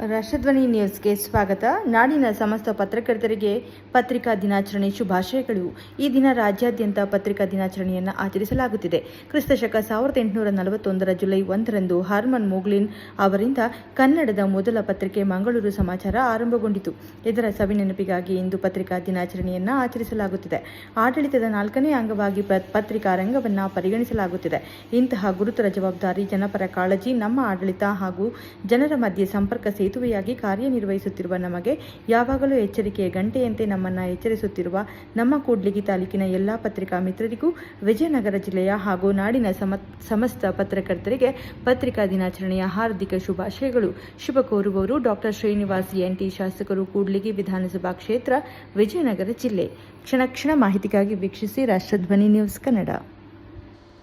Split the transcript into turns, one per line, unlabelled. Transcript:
ರಾಷ್ಟ್ರಧ್ವನಿ ನ್ಯೂಸ್ಗೆ ಸ್ವಾಗತ. ನಾಡಿನ ಸಮಸ್ತ ಪತ್ರಕರ್ತರಿಗೆ ಪತ್ರಿಕಾ ದಿನಾಚರಣೆ ಶುಭಾಶಯಗಳು. ಈ ದಿನ ರಾಜ್ಯಾದ್ಯಂತ ಪತ್ರಿಕಾ ದಿನಾಚರಣೆಯನ್ನು ಆಚರಿಸಲಾಗುತ್ತಿದೆ. ಕ್ರಿಸ್ತಶಕ 1841 ಜುಲೈ 1ರಂದು ಹರ್ಮನ್ ಮೊಗ್ಲಿನ್ ಅವರಿಂದ ಕನ್ನಡದ ಮೊದಲ ಪತ್ರಿಕೆ ಮಂಗಳೂರು ಸಮಾಚಾರ ಆರಂಭಗೊಂಡಿತು. ಇದರ ಸವಿನೆನಪಿಗಾಗಿ ಇಂದು ಪತ್ರಿಕಾ ದಿನಾಚರಣೆಯನ್ನು ಆಚರಿಸಲಾಗುತ್ತಿದೆ. ಆಡಳಿತದ 4ನೇ ಅಂಗವಾಗಿ ಪತ್ರಿಕಾ ರಂಗವನ್ನು ಪರಿಗಣಿಸಲಾಗುತ್ತಿದೆ. ಇಂತಹ ಗುರುತರ ಜವಾಬ್ದಾರಿ, ಜನಪರ ಕಾಳಜಿ ನಮ್ಮ ಆಡಳಿತ ಹಾಗೂ ಜನರ ಮಧ್ಯೆ ಸಂಪರ್ಕ ಸೇತುವೆಯಾಗಿ ಕಾರ್ಯನಿರ್ವಹಿಸುತ್ತಿರುವ ನಮಗೆ ಯಾವಾಗಲೂ ಎಚ್ಚರಿಕೆಯ ಗಂಟೆಯಂತೆ ನಮ್ಮನ್ನು ಎಚ್ಚರಿಸುತ್ತಿರುವ ನಮ್ಮ ಕೂಡ್ಲಿಗಿ ತಾಲೂಕಿನ ಎಲ್ಲ ಪತ್ರಿಕಾ ಮಿತ್ರರಿಗೂ, ವಿಜಯನಗರ ಜಿಲ್ಲೆಯ ಹಾಗೂ ನಾಡಿನ ಸಮಸ್ತ ಪತ್ರಕರ್ತರಿಗೆ ಪತ್ರಿಕಾ ದಿನಾಚರಣೆಯ ಹಾರ್ದಿಕ ಶುಭಾಶಯಗಳು. ಶುಭ ಕೋರುವವರು ಡಾಕ್ಟರ್ ಶ್ರೀನಿವಾಸ್ ಎನ್.ಟಿ, ಶಾಸಕರು, ಕೂಡ್ಲಿಗಿ ವಿಧಾನಸಭಾ ಕ್ಷೇತ್ರ, ವಿಜಯನಗರ ಜಿಲ್ಲೆ. ಕ್ಷಣ ಕ್ಷಣ ಮಾಹಿತಿಗಾಗಿ ವೀಕ್ಷಿಸಿ ರಾಷ್ಟ್ರಧ್ವನಿ ನ್ಯೂಸ್ ಕನ್ನಡ.